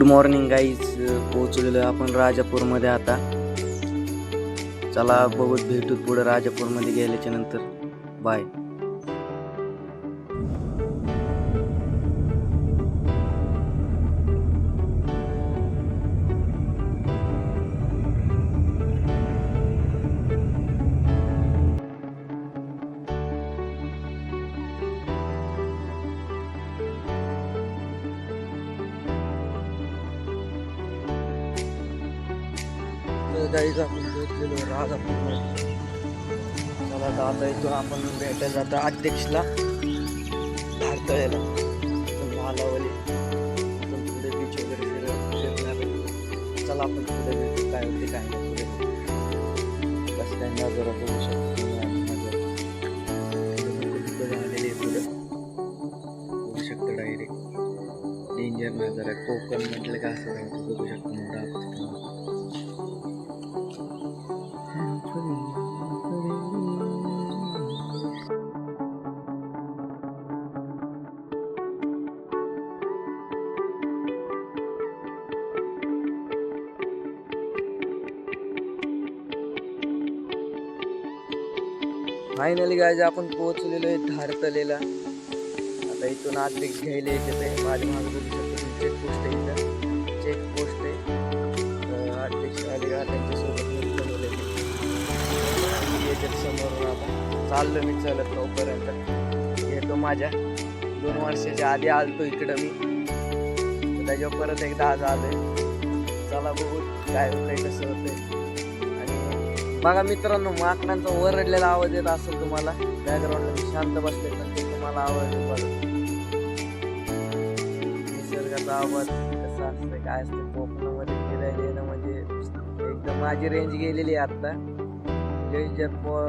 Good morning guys. पोहोचलेलो आपण राजापूरमध्ये. आता चला बघूत, भेटूत पुढे राजापूरमध्ये गेल्याच्या नंतर. बाय. गाईज आपण पोहोचलेलो राजापूरमध्ये. चला आता इथून आपण भेटायला जातो अध्यक्षला भारतळ्याला. भालावली पुढे बीच वगैरे फिरणार. चला आपण पुढे भेटू, काय होते काय नाही पुढे. कसं काय नजर बघू शकतो आलेली पुढे बघू शकतो. डायरेक्ट डेंजर नजर आहे. कोकण म्हटलं का असं राहतं, बघू शकतो. फायनली गाईज आपण पोहोचलेलो आहे धारतलेला. आता इथून अध्यक्ष घ्यायला येते ते माझ्या मागे बघू शकतो. चेकपोस्ट आहे, इथं चेकपोस्ट आहे. अध्यक्ष आले का त्यांच्यासोबत याच्यात समोरून आता चाललो मी चलत लवकरपर्यंत. घेतो माझ्या 2 वर्षाच्या आधी आलतो इकडं मी, त्याच्यावर परत एकदा आज आलोय. चला बघू काय होतंय कसं होतंय. बघा मित्रांनो, माकडांचा ओरडलेला आवाज येत असेल तुम्हाला. बॅकग्राऊंडला मी शांत बसले तर तुम्हाला आवाज येत बघा. निसर्गाचा आवाज कसा असतं काय असतं. कोकणामध्ये फिरायला येणं म्हणजे एकदम. माझी रेंज गेलेली आहे आत्ता. ज्या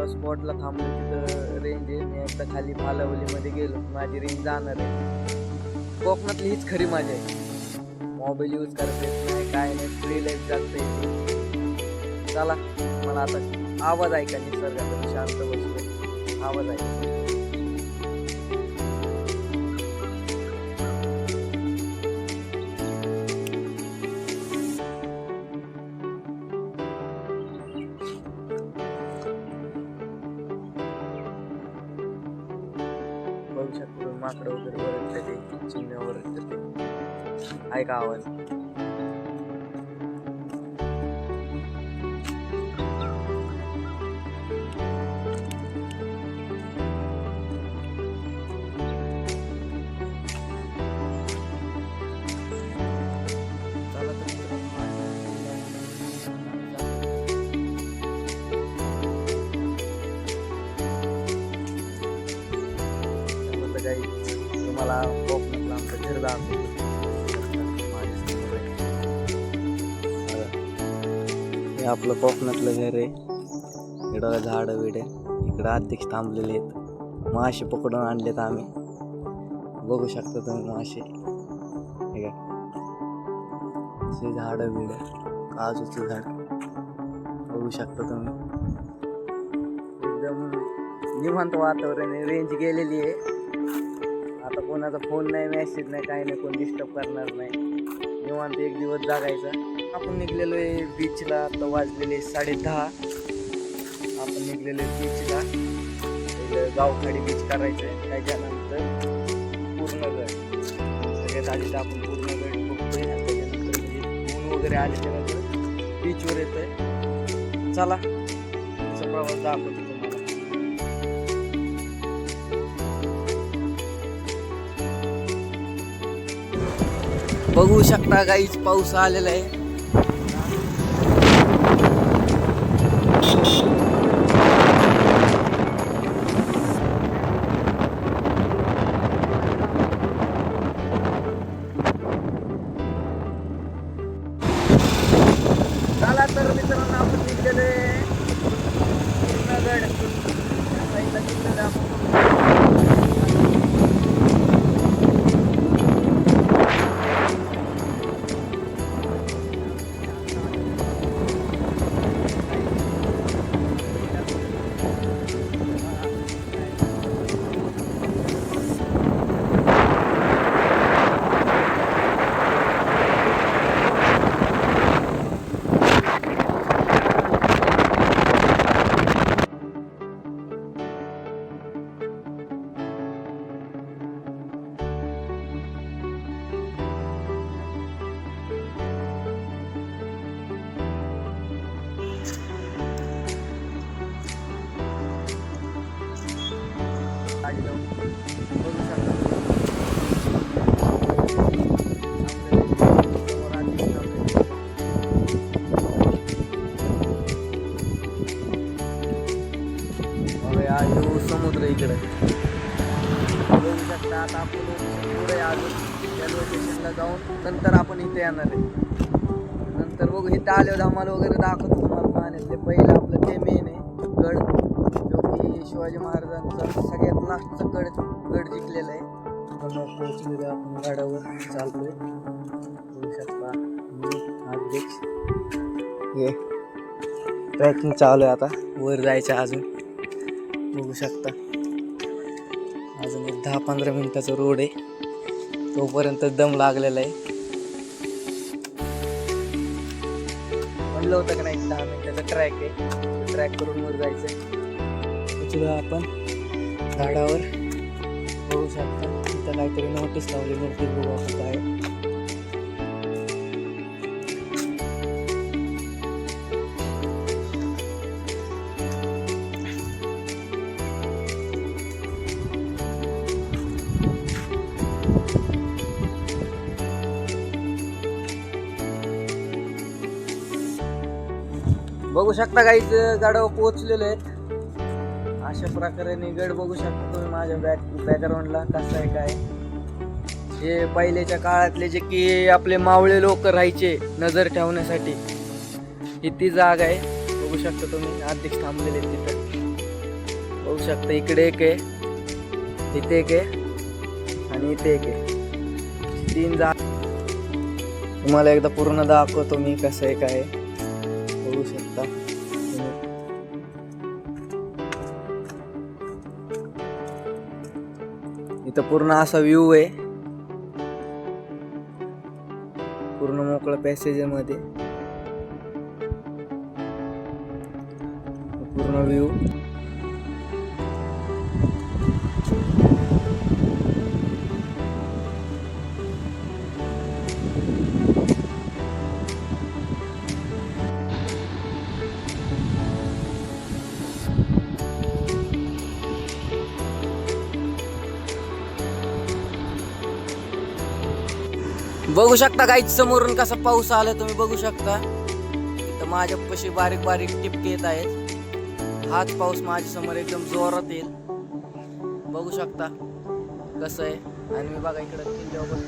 स्पॉटला थांबलो तिथं रेंज आहे. मी एकदा खाली भालावलीमध्ये गेलो, माझी रेंज जाणार आहे. कोकणातली हीच खरी मजा आहे. मोबाईल यूज करता येत नाही, काय नाही, फ्री लाईफ जगता. चला मला आता आवाज ऐका निसर्गाचा. शांत बसलो, आवाज ऐका. बघू शकतो माकडं वगैरे ओरडते, ते चिमण्या ओरडते. ऐका आवाज. तुम्हाला कोकणातला आमचं घर दाखवतो. हे आपलं कोकणातलं घर आहे. इकडं झाडं बिडे, इकडं अध्यक्ष थांबलेले आहेत. मासे पकडून आणलेत आम्ही. बघू शकता तुम्ही मासे. हे असे झाडं बिडे, काजूचं झाड बघू शकता तुम्ही. एकदम निवांत वातावरण आहे. रेंज गेलेली आहे आता. कोणाचा फोन नाही, मेसेज नाही, काही नाही. कोण डिस्टर्ब करणार नाही. निवांत एक दिवस जागायचा. आपण निघलेलो आहे बीचला. आता वाजलेले 10:30. आपण निघलेलो आहे बीचला. गावखाडी बीच करायचं आहे. त्याच्यानंतर पूर्णगड. सगळ्यात आधी तर आपण पूर्णगड बघतोय. त्याच्यानंतर म्हणजे ऊन वगैरे आल्याच्यानंतर बीचवर येत आहे. चला तुमचा प्रवास दाखवतो तुम्हाला. बघू शकता गाईच पाऊस आलेला आहे. चला तर मित्रांनो, आपण निघलेले पूर्णगड साईडला निघलेलं आपण. येऊ समुद्र इकडे बघू शकता. आता आपण पुढे आलो त्या लोकेशनला जाऊन नंतर आपण इथे येणार आहे. नंतर बघू इथं आल्यावर आम्हाला वगैरे दाखवतो तुम्हाला पाण्यातले. पहिलं आपलं ते मेन आहे गड, जो की शिवाजी महाराजांचा सगळ्यात लास्टचा गड जिंकलेला आहे. पोहोचलेलो आपण गडावर चालतोय. बघू शकता अध्यक्ष हे ट्रॅकिंग चालू आहे. आता वर जायचं अजून बघू शकता. अजून एक 10-15 मिनिटाचा रोड आहे, तोपर्यंत दम लागलेला आहे. म्हणलं होतं का नाही 10 मिनिटाचा ट्रॅक आहे, ट्रॅक करून वर जायचं आहे. आपण झाडावर बघू शकता इथं काहीतरी नोटीस लावली. नोटीस बघू आपण काय. बघू शकता काहीच गडावर पोहोचलेले आहेत. अशा प्रकारे गड बघू शकता तुम्ही माझ्या बॅकग्राऊंडला कसं आहे काय. हे पहिलेच्या काळातले जे की आपले मावळे लोक राहायचे नजर ठेवण्यासाठी, ही ती जागा आहे. बघू शकता तुम्ही अध्यक्ष थांबलेले आहेत तिथं. बघू शकता इकडे एक आहे, इथे एक आहे आणि इथे एक आहे. 3 जागा तुम्हाला एकदा पूर्ण दाखवतो मी कसं आहे काय. बघू शकता इथं पूर्ण असा व्ह्यू आहे, पूर्ण मोकळं पॅसेज मध्ये पूर्ण व्ह्यू. बघू शकता काहीच समोरून कसा पाऊस आला तुम्ही बघू शकता. तर माझ्यापाशी बारीक बारीक टिपके येत आहेत. हाच पाऊस माझ्या समोर एकदम जोरात येईल. बघू शकता कसं आहे. आणि मी बघा इकडे किल्ल्यावर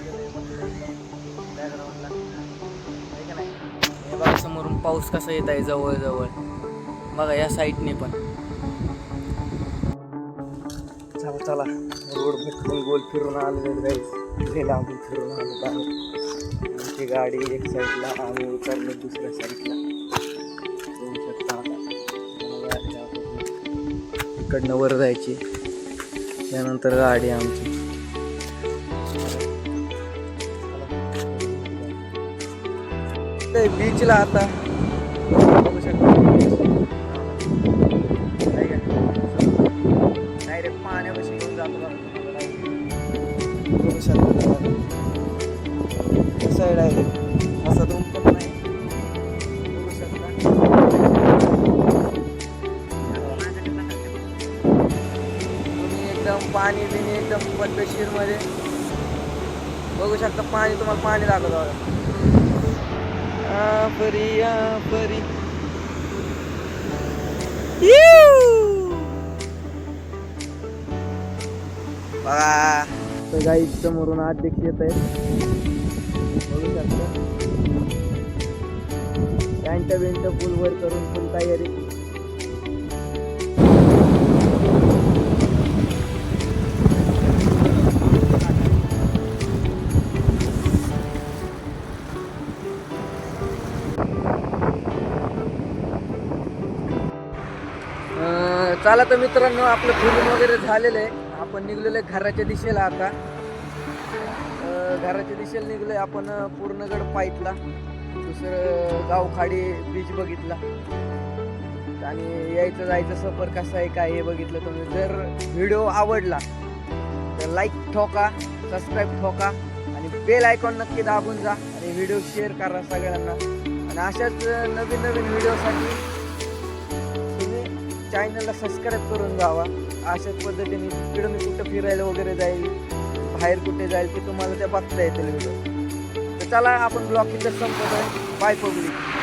बॅकग्राऊंडला का नाही. हे बघा समोरून पाऊस कसा येत आहे जवळ जवळ. बघा या साईडने पण. चला चला रोड भेटून गोल फिरून आलो गाईस. लांबून फिरून आलो बाहेर. आमची गाडी एक साईडला आम्ही उतरलो दुसऱ्या साईडला. बघू शकता इकडनं वर जायची, त्यानंतर गाडी आमची. बीचला आता बघू शकता डायरेक्ट पाण्यापाशी घेऊन जातो. बघू शकता साईड आहे असा रूम पण नाही. बघू शकता तुम्ही एकदम पाणी बिणी एकदम पद्धतशीर मध्ये बघू शकता. पाणी तुम्हाला पाणी दाखवतो परी परी. बघा तर गाई समोरून अध्यक्ष येत आहेत. बघू शकता त्यांच्या बेंट फुल वर करून फुल तयारी. चला तर मित्रांनो आपलं फिरून वगैरे झालेलं आहे. आपण निघलेलो आहे घराच्या दिशेला. आता घराच्या दिशेला निघलोय आपण. पूर्णगड पाहितला, दुसरं गावखाडी बीच बघितला आणि यायचं जायचं सफर कसा आहे काय हे बघितलं तुम्ही. जर व्हिडिओ आवडला तर लाईक ठोका, सबस्क्राईब ठोका आणि बेल आयकॉन नक्की दाबून जा आणि व्हिडिओ शेअर करा सगळ्यांना. आणि अशाच नवीन नवीन व्हिडिओसाठी तुम्ही चॅनलला सबस्क्राईब करून जावा. अशाच पद्धतीने तिकडं मी कुठं फिरायला वगैरे जाईल, बाहेर कुठे जाईल की तुम्हाला त्या बघता येतील व्हिडिओ. तर चला आपण ब्लॉग इथं संपवतोय. By public.